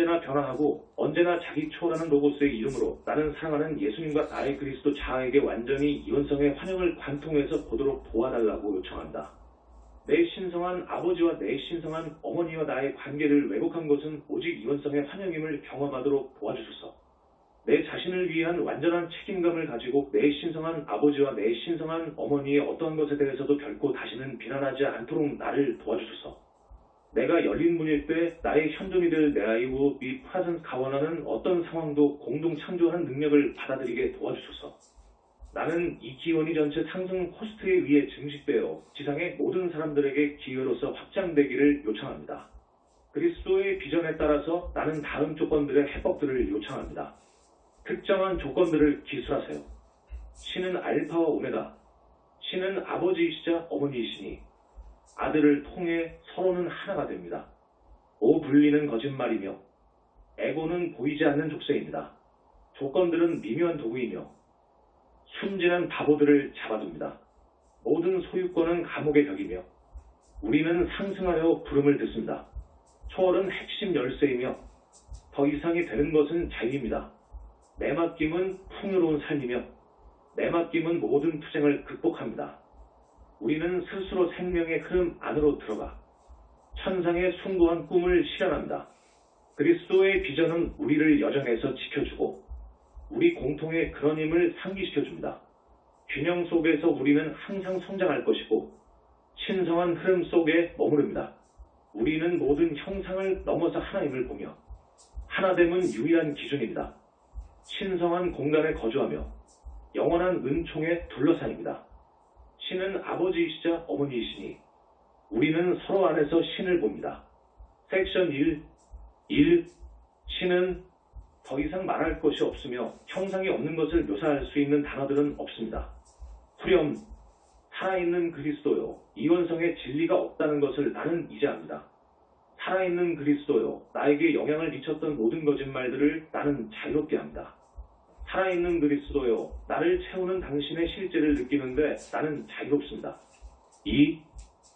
언제나 변화하고 언제나 자기 초월하는 로고스의 이름으로 나는 사랑하는 예수님과 나의 그리스도 자아에게 완전히 이원성의 환영을 관통해서 보도록 도와달라고 요청한다. 내 신성한 아버지와 내 신성한 어머니와 나의 관계를 왜곡한 것은 오직 이원성의 환영임을 경험하도록 도와주소서. 내 자신을 위한 완전한 책임감을 가지고 내 신성한 아버지와 내 신성한 어머니의 어떠한 것에 대해서도 결코 다시는 비난하지 않도록 나를 도와주소서. 내가 열린 문일 때 나의 현존이 될 내 아이고 미 프라전스가 원하는 어떤 상황도 공동 창조하는 능력을 받아들이게 도와주소서. 나는 이 기원이 전체 상승 호스트에 의해 증식되어 지상의 모든 사람들에게 기회로서 확장되기를 요청합니다. 그리스도의 비전에 따라서 나는 다음 조건들의 해법들을 요청합니다. 특정한 조건들을 기술하세요. 신은 알파와 오메가, 신은 아버지이시자 어머니이시니 아들을 통해 서로는 하나가 됩니다. 분리는 거짓말이며 에고는 보이지 않는 족쇄입니다. 조건들은 미묘한 도구이며 순진한 바보들을 잡아둡니다. 모든 소유권은 감옥의 벽이며 우리는 상승하려 부름을 듣습니다. 초월은 핵심 열쇠이며 더 이상이 되는 것은 자유입니다. 내 맡김은 풍요로운 삶이며 내 맡김은 모든 투쟁을 극복합니다. 우리는 스스로 생명의 흐름 안으로 들어가 천상의 숭고한 꿈을 실현합니다. 그리스도의 비전은 우리를 여정에서 지켜주고 우리 공통의 그런 힘을 상기시켜줍니다. 균형 속에서 우리는 항상 성장할 것이고 신성한 흐름 속에 머무릅니다. 우리는 모든 형상을 넘어서 하나님을 보며 하나됨은 유일한 기준입니다. 신성한 공간에 거주하며 영원한 은총에 둘러싸입니다. 신은 아버지이시자 어머니이시니 우리는 서로 안에서 신을 봅니다. 섹션 1. 신은 더 이상 말할 것이 없으며 형상이 없는 것을 묘사할 수 있는 단어들은 없습니다. 후렴, 살아있는 그리스도요. 이원성의 진리가 없다는 것을 나는 이제 압니다. 살아있는 그리스도요. 나에게 영향을 미쳤던 모든 거짓말들을 나는 자유롭게 합니다. 살아있는 그리스도요. 나를 채우는 당신의 실제를 느끼는데 나는 자유롭습니다. 2.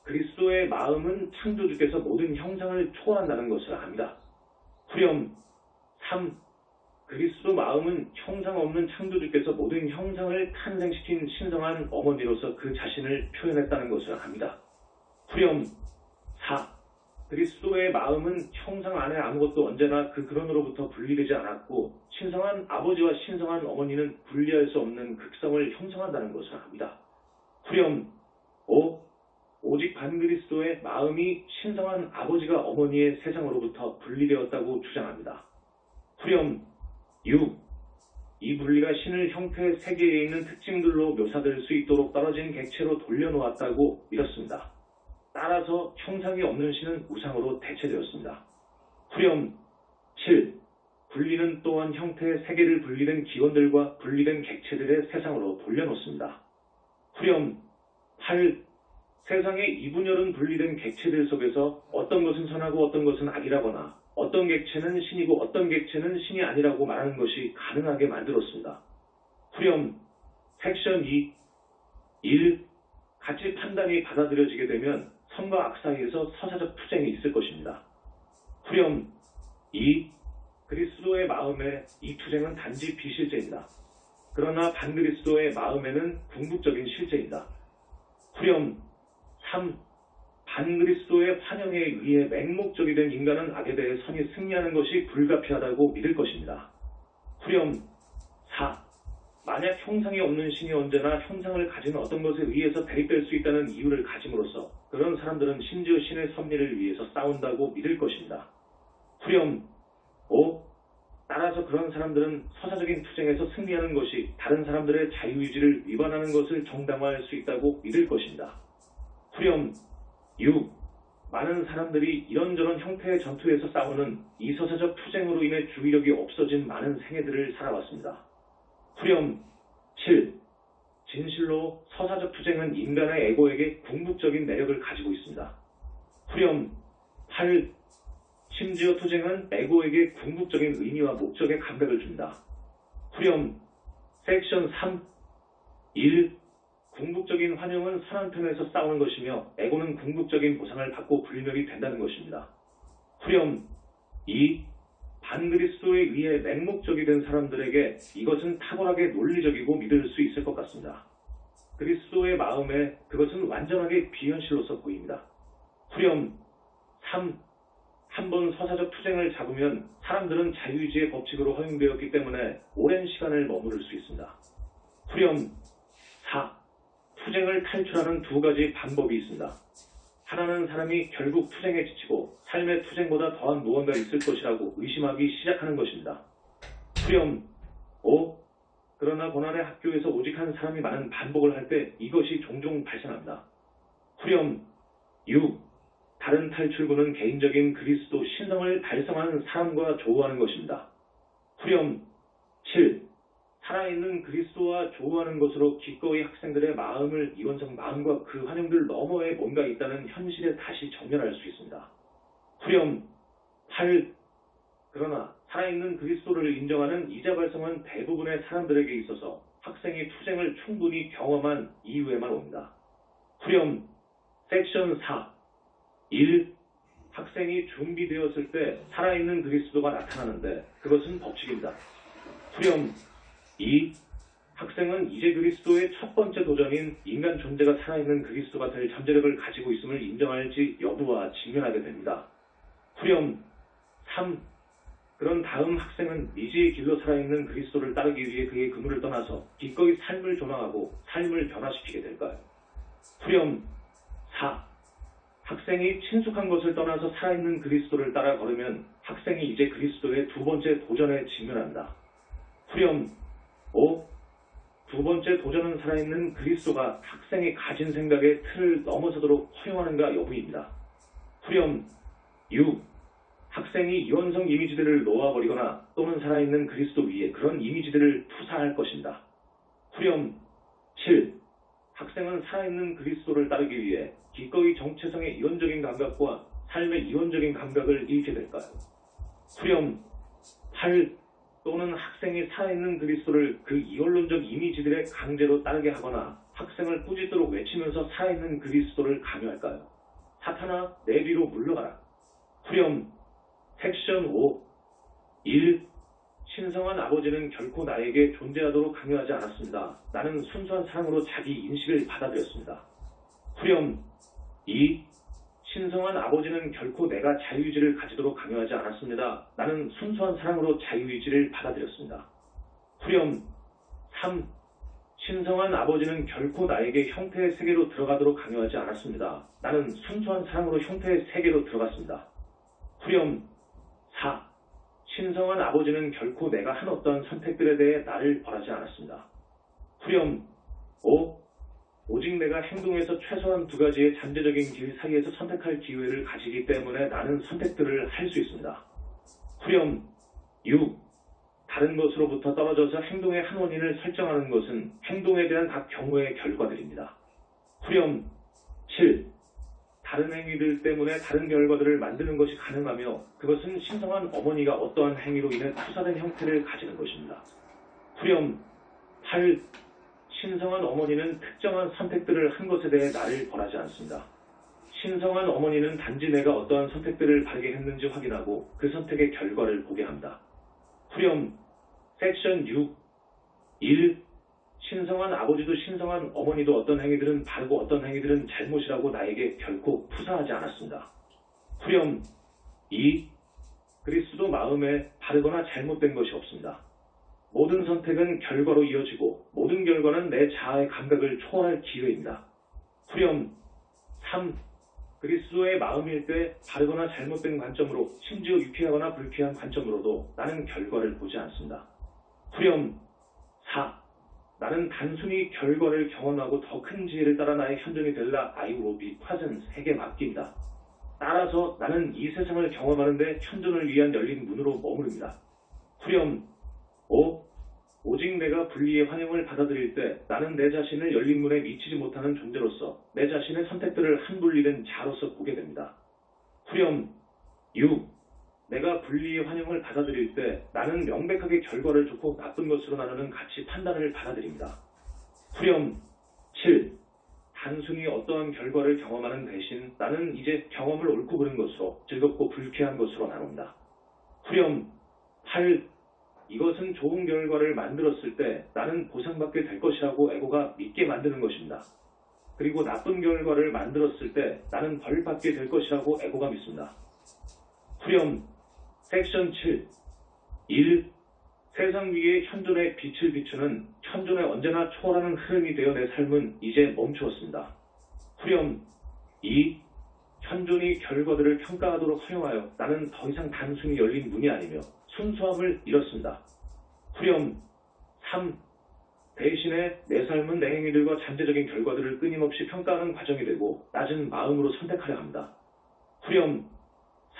그리스도의 마음은 창조주께서 모든 형상을 초월한다는 것을 압니다. 후렴 3. 그리스도 마음은 형상 없는 창조주께서 모든 형상을 탄생시킨 신성한 어머니로서 그 자신을 표현했다는 것을 압니다. 후렴 4. 그리스도의 마음은 형상 안에 아무것도 언제나 그 근원으로부터 분리되지 않았고 신성한 아버지와 신성한 어머니는 분리할 수 없는 극성을 형성한다는 것을 압니다. 후렴 5. 오직 반그리스도의 마음이 신성한 아버지가 어머니의 세상으로부터 분리되었다고 주장합니다. 후렴 6. 이 분리가 신을 형태의 세계에 있는 특징들로 묘사될 수 있도록 떨어진 객체로 돌려놓았다고 믿었습니다. 따라서 형상이 없는 신은 우상으로 대체되었습니다. 후렴 7. 분리는 또한 형태의 세계를 분리된 기원들과 분리된 객체들의 세상으로 돌려놓습니다. 후렴 8. 세상의 이분열은 분리된 객체들 속에서 어떤 것은 선하고 어떤 것은 악이라거나 어떤 객체는 신이고 어떤 객체는 신이 아니라고 말하는 것이 가능하게 만들었습니다. 후렴 섹션 2. 1. 가치 판단이 받아들여지게 되면 선과 악 사이에서 서사적 투쟁이 있을 것입니다. 후렴 2. 그리스도의 마음에 이 투쟁은 단지 비실제입니다. 그러나 반그리스도의 마음에는 궁극적인 실제입니다. 후렴 3. 반그리스도의 환영에 의해 맹목적이 된 인간은 악에 대해 선이 승리하는 것이 불가피하다고 믿을 것입니다. 후렴 4. 만약 형상이 없는 신이 언제나 형상을 가진 어떤 것에 의해서 대립될 수 있다는 이유를 가짐으로써 그런 사람들은 심지어 신의 섭리를 위해서 싸운다고 믿을 것입니다. 후렴 5. 따라서 그런 사람들은 서사적인 투쟁에서 승리하는 것이 다른 사람들의 자유의지를 위반하는 것을 정당화할 수 있다고 믿을 것입니다. 후렴 6. 많은 사람들이 이런저런 형태의 전투에서 싸우는 이 서사적 투쟁으로 인해 주의력이 없어진 많은 생애들을 살아왔습니다. 후렴 7. 진실로 서사적 투쟁은 인간의 에고에게 궁극적인 매력을 가지고 있습니다. 후렴 8. 심지어 투쟁은 에고에게 궁극적인 의미와 목적의 감각을 줍니다. 후렴 섹션 3. 1. 궁극적인 환영은 선한 편에서 싸우는 것이며 에고는 궁극적인 보상을 받고 불멸이 된다는 것입니다. 후렴 2. 반그리스도에 의해 맹목적이 된 사람들에게 이것은 탁월하게 논리적이고 믿을 수 있을 것 같습니다. 그리스도의 마음에 그것은 완전하게 비현실로서 보입니다. 후렴 3. 한번 서사적 투쟁을 잡으면 사람들은 자유의지의 법칙으로 허용되었기 때문에 오랜 시간을 머무를 수 있습니다. 후렴 4. 투쟁을 탈출하는 두 가지 방법이 있습니다. 하나는 사람이 결국 투쟁에 지치고 삶의 투쟁보다 더한 무언가 있을 것이라고 의심하기 시작하는 것입니다. 후렴 5. 그러나 고난의 학교에서 오직 한 사람이 많은 반복을 할 때 이것이 종종 발생합니다. 후렴 6. 다른 탈출구는 개인적인 그리스도 신성을 달성하는 사람과 조우하는 것입니다. 후렴 7. 살아있는 그리스도와 조우하는 것으로 기꺼이 학생들의 마음을 이원성 마음과 그 환영들 너머에 뭔가 있다는 현실에 다시 정면할 수 있습니다. 후렴 8. 그러나 살아있는 그리스도를 인정하는 이자발성은 대부분의 사람들에게 있어서 학생이 투쟁을 충분히 경험한 이후에만 옵니다. 후렴 섹션 4. 1. 학생이 준비되었을 때 살아있는 그리스도가 나타나는데 그것은 법칙입니다. 후렴 2. 학생은 이제 그리스도의 첫 번째 도전인 인간 존재가 살아있는 그리스도가 될 잠재력을 가지고 있음을 인정할지 여부와 직면하게 됩니다. 후렴 3. 그런 다음 학생은 미지의 길로 살아있는 그리스도를 따르기 위해 그의 그물을 떠나서 기꺼이 삶을 조망하고 삶을 변화시키게 될까요? 후렴 4. 학생이 친숙한 것을 떠나서 살아있는 그리스도를 따라 걸으면 학생이 이제 그리스도의 두 번째 도전에 직면한다. 후렴 5. 두 번째 도전은 살아있는 그리스도가 학생이 가진 생각의 틀을 넘어서도록 허용하는가 여부입니다. 후렴 6. 학생이 이원성 이미지들을 놓아버리거나 또는 살아있는 그리스도 위에 그런 이미지들을 투사할 것입니다. 후렴 7. 학생은 살아있는 그리스도를 따르기 위해 기꺼이 정체성의 이원적인 감각과 삶의 이원적인 감각을 잃게 될까요? 후렴 8. 또는 학생이 살아있는 그리스도를 그 이원론적 이미지들의 강제로 따르게 하거나 학생을 꾸짖도록 외치면서 살아있는 그리스도를 강요할까요? 사탄아, 내 뒤로 물러가라. 후렴 섹션 5. 1. 신성한 아버지는 결코 나에게 존재하도록 강요하지 않았습니다. 나는 순수한 사랑으로 자기 인식을 받아들였습니다. 후렴 2. 신성한 아버지는 결코 내가 자유의지를 가지도록 강요하지 않았습니다. 나는 순수한 사랑으로 자유의지를 받아들였습니다. 후렴 3. 신성한 아버지는 결코 나에게 형태의 세계로 들어가도록 강요하지 않았습니다. 나는 순수한 사랑으로 형태의 세계로 들어갔습니다. 후렴 4. 신성한 아버지는 결코 내가 한 어떤 선택들에 대해 나를 벌하지 않았습니다. 후렴 5. 오직 내가 행동에서 최소한 두 가지의 잠재적인 길 사이에서 선택할 기회를 가지기 때문에 나는 선택들을 할 수 있습니다. 후렴 6. 다른 것으로부터 떨어져서 행동의 한 원인을 설정하는 것은 행동에 대한 각 경우의 결과들입니다. 후렴 7. 다른 행위들 때문에 다른 결과들을 만드는 것이 가능하며 그것은 신성한 어머니가 어떠한 행위로 인해 투사된 형태를 가지는 것입니다. 후렴 8. 신성한 어머니는 특정한 선택들을 한 것에 대해 나를 벌하지 않습니다. 신성한 어머니는 단지 내가 어떠한 선택들을 바르게 했는지 확인하고 그 선택의 결과를 보게 합니다. 후렴 섹션 6. 1. 신성한 아버지도 신성한 어머니도 어떤 행위들은 바르고 어떤 행위들은 잘못이라고 나에게 결코 투사하지 않았습니다. 후렴 2. 그리스도 마음에 바르거나 잘못된 것이 없습니다. 모든 선택은 결과로 이어지고 모든 결과는 내 자아의 감각을 초월할 기회입니다. 후렴 3. 그리스도의 마음일 때 바르거나 잘못된 관점으로 심지어 유쾌하거나 불쾌한 관점으로도 나는 결과를 보지 않습니다. 후렴 4. 나는 단순히 결과를 경험하고 더 큰 지혜를 따라 나의 현존이 될라 I will be present에게 맡깁니다. 따라서 나는 이 세상을 경험하는데 현존을 위한 열린 문으로 머무릅니다. 후렴 5. 오직 내가 분리의 환영을 받아들일 때 나는 내 자신을 열린 문에 미치지 못하는 존재로서 내 자신의 선택들을 한 분리된 자로서 보게 됩니다. 후렴 6. 내가 분리의 환영을 받아들일 때 나는 명백하게 결과를 좋고 나쁜 것으로 나누는 가치 판단을 받아들입니다. 후렴 7. 단순히 어떠한 결과를 경험하는 대신 나는 이제 경험을 옳고 그른 것으로 즐겁고 불쾌한 것으로 나눕니다. 후렴 8. 이것은 좋은 결과를 만들었을 때 나는 보상받게 될 것이라고 에고가 믿게 만드는 것입니다. 그리고 나쁜 결과를 만들었을 때 나는 벌받게 될 것이라고 에고가 믿습니다. 후렴 섹션 7. 1. 세상 위에 현존의 빛을 비추는 현존에 언제나 초월하는 흐름이 되어 내 삶은 이제 멈추었습니다. 후렴 2. 현존이 결과들을 평가하도록 허용하여 나는 더 이상 단순히 열린 문이 아니며 순수함을 잃었습니다. 후렴 3. 대신에 내 삶은 내 행위들과 잠재적인 결과들을 끊임없이 평가하는 과정이 되고 낮은 마음으로 선택하려 합니다. 후렴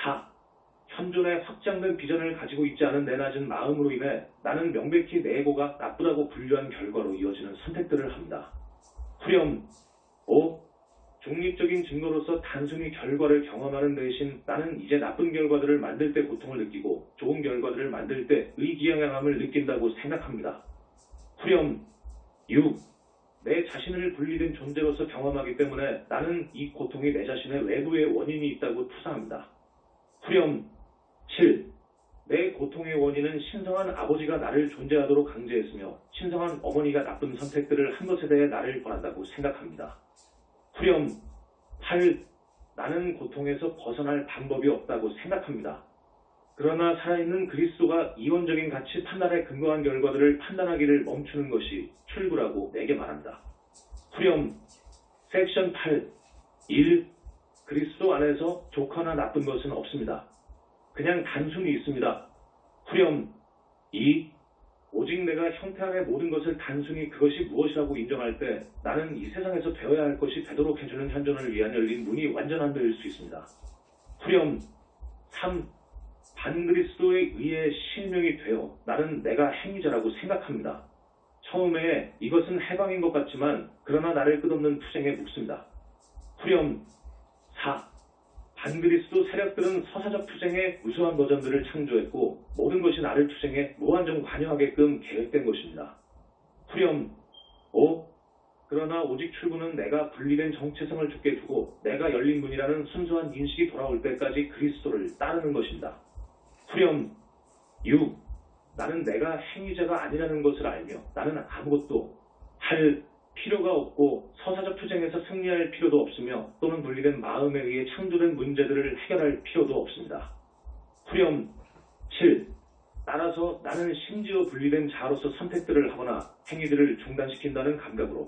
4. 현존의 확장된 비전을 가지고 있지 않은 내 낮은 마음으로 인해 나는 명백히 내 에고가 나쁘다고 분류한 결과로 이어지는 선택들을 합니다. 후렴 5. 중립적인 증거로서 단순히 결과를 경험하는 대신 나는 이제 나쁜 결과들을 만들 때 고통을 느끼고 좋은 결과들을 만들 때 의기양양함을 느낀다고 생각합니다. 후렴 6. 내 자신을 분리된 존재로서 경험하기 때문에 나는 이 고통이 내 자신의 외부의 원인이 있다고 투사합니다. 후렴 7. 내 고통의 원인은 신성한 아버지가 나를 존재하도록 강제했으며 신성한 어머니가 나쁜 선택들을 한 것에 대해 나를 벌한다고 생각합니다. 후렴 8. 나는 고통에서 벗어날 방법이 없다고 생각합니다. 그러나 살아있는 그리스도가 이원적인 가치 판단에 근거한 결과들을 판단하기를 멈추는 것이 출구라고 내게 말한다. 후렴 섹션 8. 1. 그리스도 안에서 좋거나 나쁜 것은 없습니다. 그냥 단순히 있습니다. 후렴 2. 오직 내가 형태 안의 모든 것을 단순히 그것이 무엇이라고 인정할 때 나는 이 세상에서 되어야 할 것이 되도록 해주는 현존을 위한 열린 문이 완전한 되일 수 있습니다. 후렴 3. 반그리스도에 의해 실명이 되어 나는 내가 행위자라고 생각합니다. 처음에 이것은 해방인 것 같지만 그러나 나를 끝없는 투쟁에 묵습니다. 후렴 4. 반그리스도 세력들은 서사적 투쟁의 우수한 버전들을 창조했고 모든 것이 나를 투쟁에 무한정 관여하게끔 계획된 것입니다. 후렴 5. 그러나 오직 출구는 내가 분리된 정체성을 죽게 두고 내가 열린 문이라는 순수한 인식이 돌아올 때까지 그리스도를 따르는 것입니다. 후렴 6. 나는 내가 행위자가 아니라는 것을 알며 나는 아무것도 할 필요가 없고 서사적 투쟁에서 승리할 필요도 없으며 또는 분리된 마음에 의해 창조된 문제들을 해결할 필요도 없습니다. 후렴 7. 따라서 나는 심지어 분리된 자로서 선택들을 하거나 행위들을 중단시킨다는 감각으로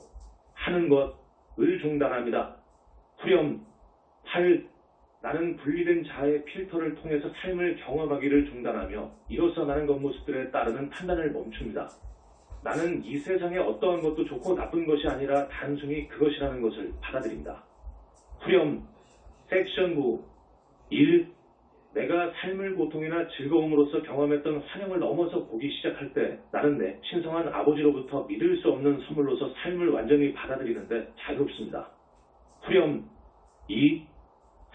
하는 것을 중단합니다. 후렴 8. 나는 분리된 자의 필터를 통해서 삶을 경험하기를 중단하며 이로써 나는 겉모습들에 따르는 판단을 멈춥니다. 나는 이 세상에 어떠한 것도 좋고 나쁜 것이 아니라 단순히 그것이라는 것을 받아들인다. 후렴 섹션 9. 1. 내가 삶을 고통이나 즐거움으로써 경험했던 환영을 넘어서 보기 시작할 때 나는 내 신성한 아버지로부터 믿을 수 없는 선물로서 삶을 완전히 받아들이는데 자유롭습니다. 후렴 2.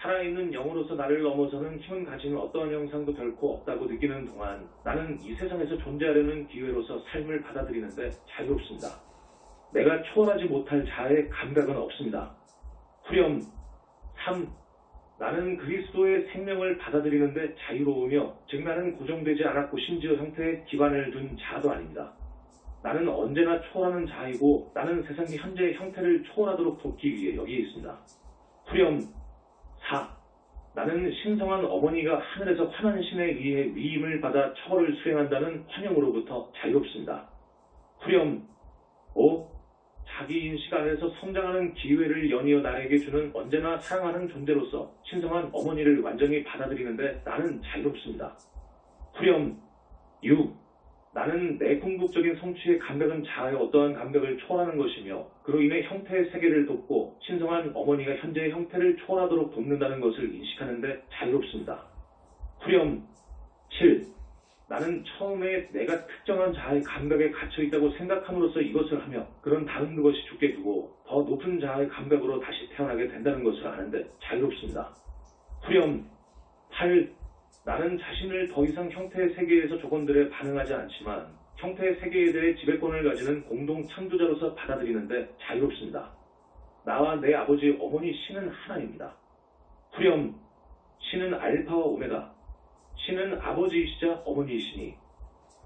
살아있는 영으로서 나를 넘어서는 힘은 가지는 어떠한 형상도 결코 없다고 느끼는 동안 나는 이 세상에서 존재하려는 기회로서 삶을 받아들이는데 자유롭습니다. 내가 초월하지 못할 자의 감각은 없습니다. 후렴 3. 나는 그리스도의 생명을 받아들이는데 자유로우며 즉 나는 고정되지 않았고 심지어 형태에 기반을 둔 자도 아닙니다. 나는 언제나 초월하는 자이고 나는 세상의 현재의 형태를 초월하도록 돕기 위해 여기에 있습니다. 후렴 4. 나는 신성한 어머니가 하늘에서 환한 신에 의해 위임을 받아 처벌을 수행한다는 환영으로부터 자유롭습니다. 후렴 5. 자기 인식 안에서 성장하는 기회를 연이어 나에게 주는 언제나 사랑하는 존재로서 신성한 어머니를 완전히 받아들이는데 나는 자유롭습니다. 후렴 6. 나는 내 궁극적인 성취의 감각은 자아의 어떠한 감각을 초월하는 것이며 그로 인해 형태의 세계를 돕고 신성한 어머니가 현재의 형태를 초월하도록 돕는다는 것을 인식하는데 자유롭습니다. 후렴 7. 나는 처음에 내가 특정한 자아의 감각에 갇혀있다고 생각함으로써 이것을 하며 그런 다음 그것이 죽게 두고 더 높은 자아의 감각으로 다시 태어나게 된다는 것을 아는데 자유롭습니다. 후렴 8. 나는 자신을 더 이상 형태의 세계에서 조건들에 반응하지 않지만 형태의 세계에 대해 지배권을 가지는 공동 창조자로서 받아들이는데 자유롭습니다. 나와 내 아버지 어머니 신은 하나입니다. 후렴 신은 알파와 오메가 신은 아버지이시자 어머니이시니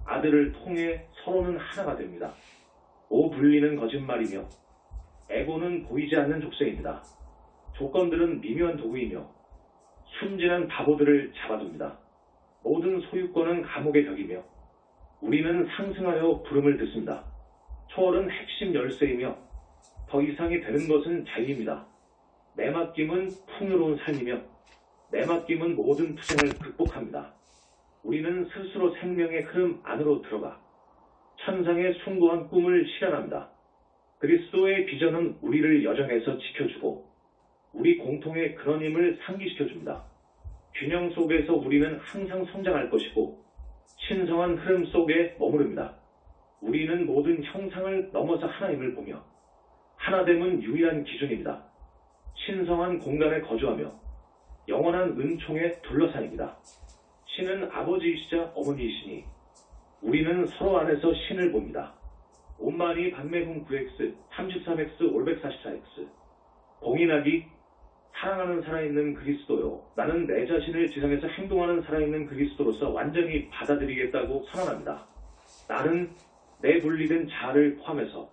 아들을 통해 서로는 하나가 됩니다. 오분리는 거짓말이며 애고는 보이지 않는 족쇄입니다. 조건들은 미묘한 도구이며 순진한 바보들을 잡아둡니다. 모든 소유권은 감옥의 벽이며 우리는 상승하여 부름을 듣습니다. 초월은 핵심 열쇠이며 더 이상이 되는 것은 자유입니다. 내 맡김은 풍요로운 삶이며 내 맡김은 모든 투쟁을 극복합니다. 우리는 스스로 생명의 흐름 안으로 들어가 천상의 숭고한 꿈을 실현합니다. 그리스도의 비전은 우리를 여정에서 지켜주고 우리 공통의 그런 힘을 상기시켜줍니다. 균형 속에서 우리는 항상 성장할 것이고 신성한 흐름 속에 머무릅니다. 우리는 모든 형상을 넘어서 하나님을 보며 하나됨은 유일한 기준입니다. 신성한 공간에 거주하며 영원한 은총에 둘러싸입니다. 신은 아버지이시자 어머니이시니 우리는 서로 안에서 신을 봅니다. 온만이 반매분 9x, 33x, 544x 공인하기 사랑하는 살아있는 그리스도요. 나는 내 자신을 지상에서 행동하는 살아있는 그리스도로서 완전히 받아들이겠다고 선언합니다. 나는 내 분리된 자아를 포함해서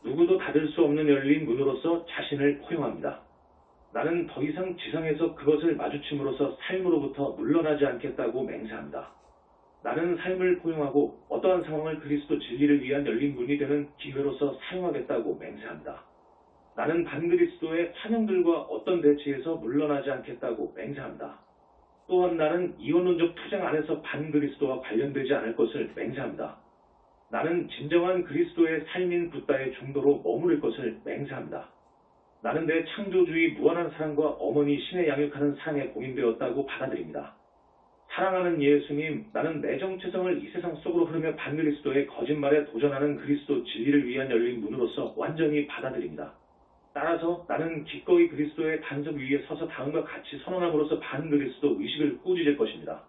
누구도 닫을 수 없는 열린 문으로서 자신을 포용합니다. 나는 더 이상 지상에서 그것을 마주침으로써 삶으로부터 물러나지 않겠다고 맹세합니다. 나는 삶을 포용하고 어떠한 상황을 그리스도 진리를 위한 열린 문이 되는 기회로서 사용하겠다고 맹세합니다. 나는 반그리스도의 환영들과 어떤 대치에서 물러나지 않겠다고 맹세합니다. 또한 나는 이원론적 투쟁 안에서 반그리스도와 관련되지 않을 것을 맹세합니다. 나는 진정한 그리스도의 삶인 붓다의 중도로 머무를 것을 맹세합니다. 나는 내 창조주의 무한한 사랑과 어머니 신의 양육하는 사랑에 공인되었다고 받아들입니다. 사랑하는 예수님, 나는 내 정체성을 이 세상 속으로 흐르며 반그리스도의 거짓말에 도전하는 그리스도 진리를 위한 열린 문으로서 완전히 받아들입니다. 따라서 나는 기꺼이 그리스도의 반석 위에 서서 다음과 같이 선언함으로써 반그리스도 의식을 꾸짖을 것입니다.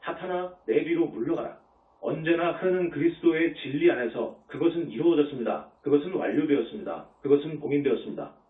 사탄아, 내 뒤로 물러가라. 언제나 흐르는 그리스도의 진리 안에서 그것은 이루어졌습니다. 그것은 완료되었습니다. 그것은 봉인되었습니다.